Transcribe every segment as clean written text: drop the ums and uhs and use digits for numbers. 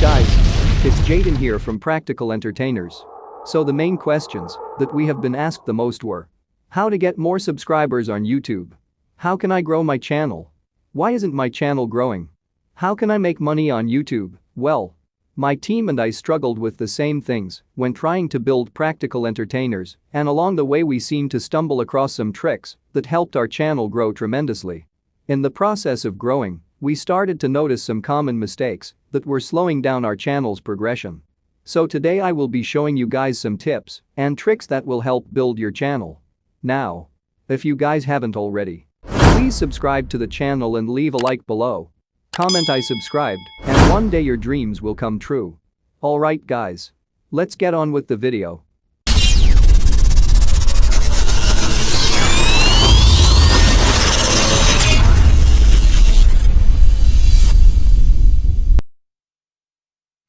Guys, it's Jaden here from Practical Entertainers. So the main questions that we have been asked the most were: how to get more subscribers on YouTube? How can I grow my channel? Why isn't my channel growing? How can I make money on YouTube? Well, my team and I struggled with the same things when trying to build Practical Entertainers, and along the way we seemed to stumble across some tricks that helped our channel grow tremendously. In the process of growing, we started to notice some common mistakes that were slowing down our channel's progression. So today I will be showing you guys some tips and tricks that will help build your channel. Now, if you guys haven't already, please subscribe to the channel and leave a like below. Comment I subscribed, and one day your dreams will come true. Alright guys, let's get on with the video.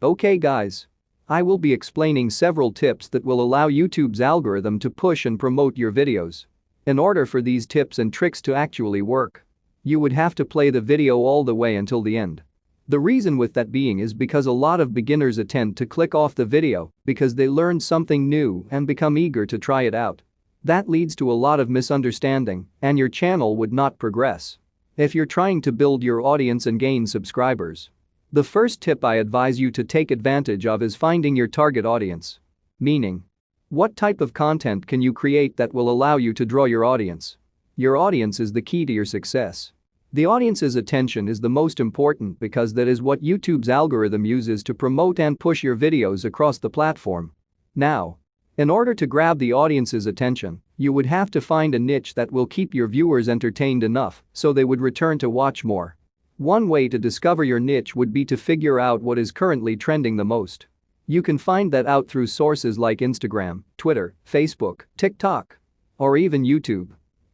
Okay guys, I will be explaining several tips that will allow YouTube's algorithm to push and promote your videos. In order for these tips and tricks to actually work, you would have to play the video all the way until the end. The reason with that being is because a lot of beginners tend to click off the video because they learn something new and become eager to try it out. That leads to a lot of misunderstanding and your channel would not progress. If you're trying to build your audience and gain subscribers, the first tip I advise you to take advantage of is finding your target audience. Meaning, what type of content can you create that will allow you to draw your audience? Your audience is the key to your success. The audience's attention is the most important because that is what YouTube's algorithm uses to promote and push your videos across the platform. Now, in order to grab the audience's attention, you would have to find a niche that will keep your viewers entertained enough so they would return to watch more. One way to discover your niche would be to figure out what is currently trending the most. You can find that out through sources like Instagram, Twitter, Facebook, TikTok, or even YouTube.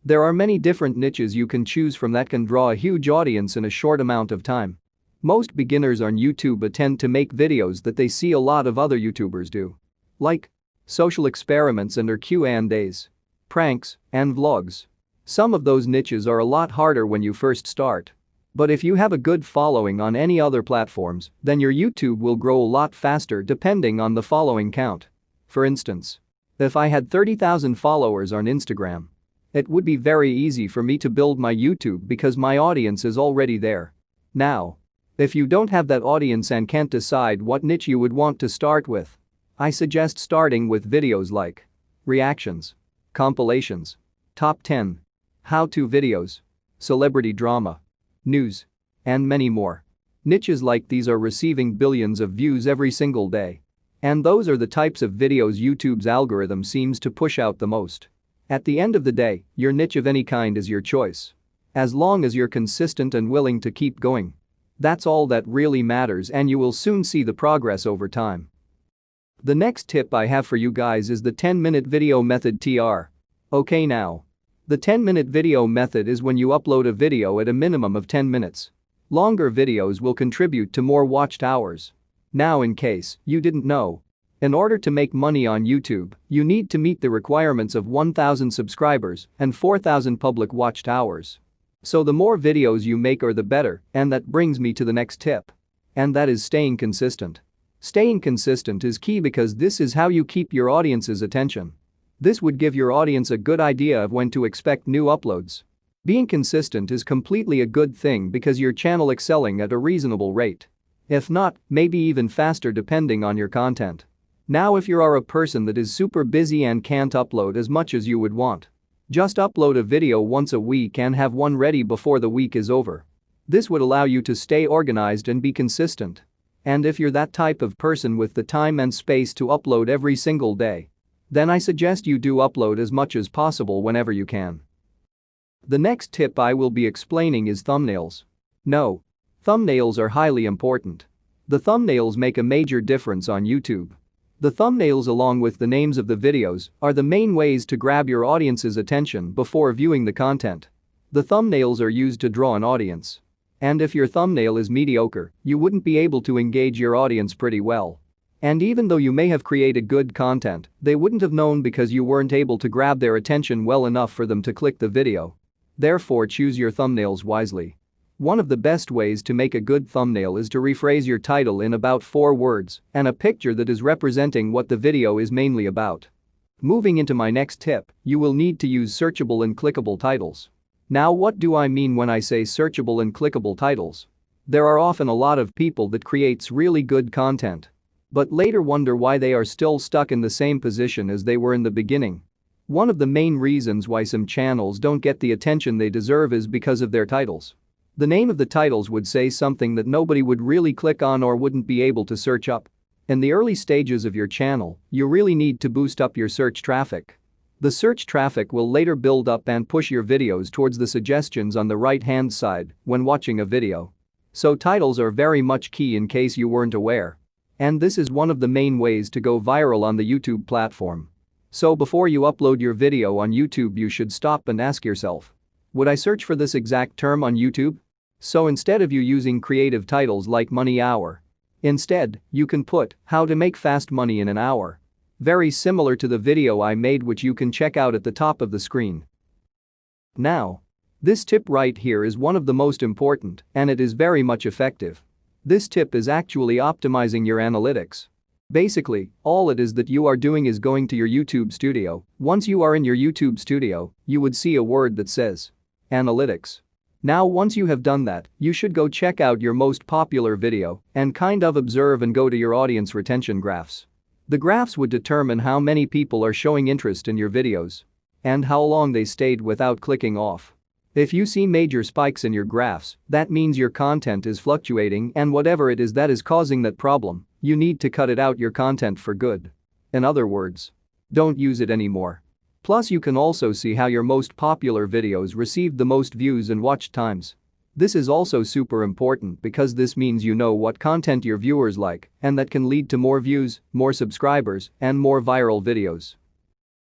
There are many different niches you can choose from that can draw a huge audience in a short amount of time. Most beginners on YouTube tend to make videos that they see a lot of other YouTubers do, like social experiments and/or Q&As, pranks, and vlogs. Some of those niches are a lot harder when you first start. But if you have a good following on any other platforms, then your YouTube will grow a lot faster depending on the following count. For instance, if I had 30,000 followers on Instagram, it would be very easy for me to build my YouTube because my audience is already there. Now, if you don't have that audience and can't decide what niche you would want to start with, I suggest starting with videos like reactions, compilations, top 10, how-to videos, celebrity drama, news, and many more. Niches like these are receiving billions of views every single day. And those are the types of videos YouTube's algorithm seems to push out the most. At the end of the day, your niche of any kind is your choice. As long as you're consistent and willing to keep going. That's all that really matters, and you will soon see the progress over time. The next tip I have for you guys is the 10-minute video method TR. Okay now. The 10-minute video method is when you upload a video at a minimum of 10 minutes. Longer videos will contribute to more watched hours. Now, in case you didn't know, in order to make money on YouTube, you need to meet the requirements of 1,000 subscribers and 4,000 public watched hours. So the more videos you make are the better, and that brings me to the next tip. And that is staying consistent. Staying consistent is key because this is how you keep your audience's attention. This would give your audience a good idea of when to expect new uploads. Being consistent is completely a good thing because your channel excelling at a reasonable rate. If not, maybe even faster depending on your content. Now, if you are a person that is super busy and can't upload as much as you would want, just upload a video once a week and have one ready before the week is over. This would allow you to stay organized and be consistent. And if you're that type of person with the time and space to upload every single day, then I suggest you do upload as much as possible whenever you can. The next tip I will be explaining is thumbnails. No, thumbnails are highly important. The thumbnails make a major difference on YouTube. The thumbnails, along with the names of the videos, are the main ways to grab your audience's attention before viewing the content. The thumbnails are used to draw an audience. And if your thumbnail is mediocre, you wouldn't be able to engage your audience pretty well. And even though you may have created good content, they wouldn't have known because you weren't able to grab their attention well enough for them to click the video. Therefore, choose your thumbnails wisely. One of the best ways to make a good thumbnail is to rephrase your title in about 4 words and a picture that is representing what the video is mainly about. Moving into my next tip, you will need to use searchable and clickable titles. Now, what do I mean when I say searchable and clickable titles? There are often a lot of people that creates really good content, but later wonder why they are still stuck in the same position as they were in the beginning. One of the main reasons why some channels don't get the attention they deserve is because of their titles. The name of the titles would say something that nobody would really click on or wouldn't be able to search up. In the early stages of your channel, you really need to boost up your search traffic. The search traffic will later build up and push your videos towards the suggestions on the right-hand side when watching a video. So titles are very much key in case you weren't aware. And this is one of the main ways to go viral on the YouTube platform. So before you upload your video on YouTube, you should stop and ask yourself, would I search for this exact term on YouTube? So instead of you using creative titles like money hour, instead, you can put how to make fast money in an hour. Very similar to the video I made, which you can check out at the top of the screen. Now, this tip right here is one of the most important, and it is very much effective. This tip is actually optimizing your analytics. Basically, all it is that you are doing is going to your YouTube studio. Once you are in your YouTube studio, you would see a word that says analytics. Now, once you have done that, you should go check out your most popular video and kind of observe and go to your audience retention graphs. The graphs would determine how many people are showing interest in your videos and how long they stayed without clicking off. If you see major spikes in your graphs, that means your content is fluctuating, and whatever it is that is causing that problem, you need to cut it out your content for good. In other words, don't use it anymore. Plus, you can also see how your most popular videos received the most views and watch times. This is also super important because this means you know what content your viewers like, and that can lead to more views, more subscribers, and more viral videos.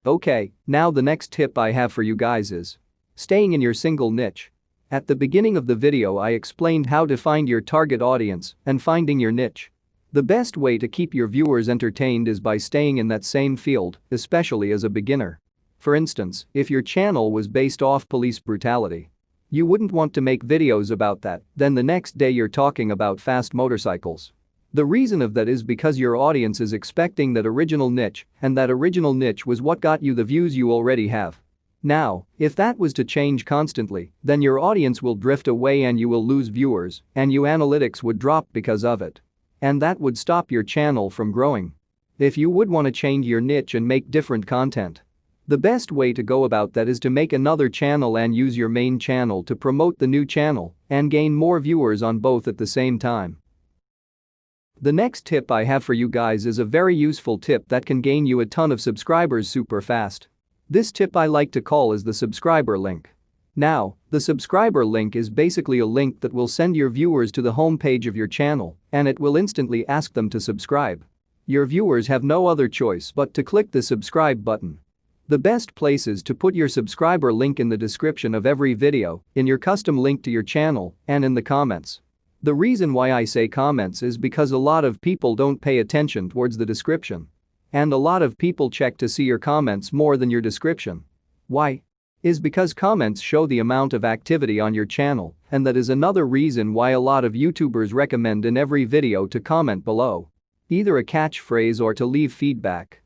Okay, now the next tip I have for you guys is staying in your single niche. At the beginning of the video, I explained how to find your target audience and finding your niche. The best way to keep your viewers entertained is by staying in that same field, especially as a beginner. For instance, if your channel was based off police brutality, you wouldn't want to make videos about that, then the next day you're talking about fast motorcycles. The reason of that is because your audience is expecting that original niche, and that original niche was what got you the views you already have. Now, if that was to change constantly, then your audience will drift away and you will lose viewers, and your analytics would drop because of it. And that would stop your channel from growing. If you would want to change your niche and make different content, the best way to go about that is to make another channel and use your main channel to promote the new channel and gain more viewers on both at the same time. The next tip I have for you guys is a very useful tip that can gain you a ton of subscribers super fast. This tip I like to call is the subscriber link. Now, the subscriber link is basically a link that will send your viewers to the home page of your channel, and it will instantly ask them to subscribe. Your viewers have no other choice but to click the subscribe button. The best place is to put your subscriber link in the description of every video, in your custom link to your channel, and in the comments. The reason why I say comments is because a lot of people don't pay attention towards the description. And a lot of people check to see your comments more than your description. Why? Is because comments show the amount of activity on your channel, and that is another reason why a lot of YouTubers recommend in every video to comment below. Either a catchphrase or to leave feedback.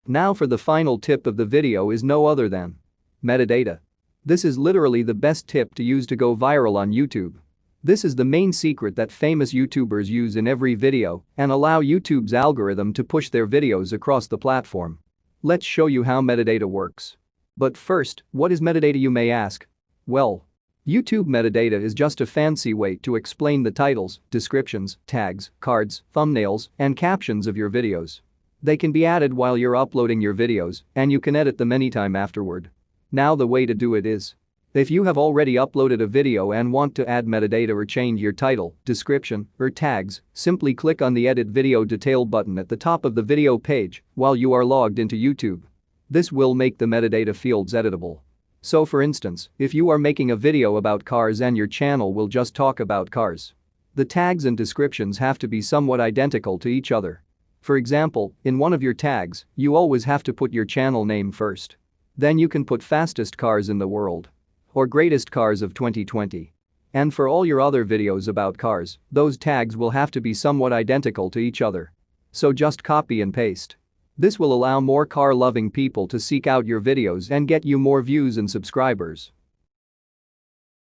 Now for the final tip of the video is no other than metadata. This is literally the best tip to use to go viral on YouTube. This is the main secret that famous YouTubers use in every video and allow YouTube's algorithm to push their videos across the platform. Let's show you how metadata works. But first, what is metadata, you may ask? Well, YouTube metadata is just a fancy way to explain the titles, descriptions, tags, cards, thumbnails, and captions of your videos. They can be added while you're uploading your videos, and you can edit them anytime afterward. Now the way to do it is, if you have already uploaded a video and want to add metadata or change your title, description, or tags, simply click on the Edit Video Detail button at the top of the video page while you are logged into YouTube. This will make the metadata fields editable. So for instance, if you are making a video about cars and your channel will just talk about cars, the tags and descriptions have to be somewhat identical to each other. For example, in one of your tags, you always have to put your channel name first. Then you can put fastest cars in the world or greatest cars of 2020. And for all your other videos about cars, those tags will have to be somewhat identical to each other. So just copy and paste. This will allow more car-loving people to seek out your videos and get you more views and subscribers.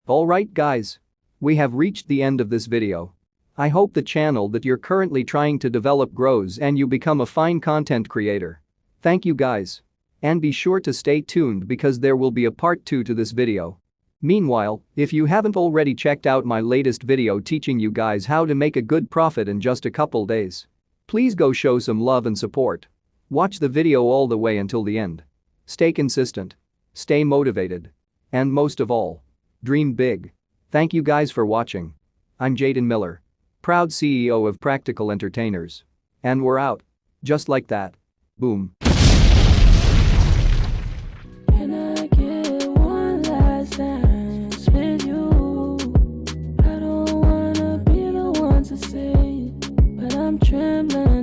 Alright guys. We have reached the end of this video. I hope the channel that you're currently trying to develop grows and you become a fine content creator. Thank you guys. And be sure to stay tuned because there will be a part 2 to this video. Meanwhile, if you haven't already checked out my latest video teaching you guys how to make a good profit in just a couple days, please go show some love and support. Watch the video all the way until the end. Stay consistent. Stay motivated. And most of all, dream big. Thank you guys for watching. I'm Jaden Miller, proud CEO of Practical Entertainers. And we're out. Just like that. Boom. Can I get one last dance with you? I don't wanna be the one to say it, but I'm trembling.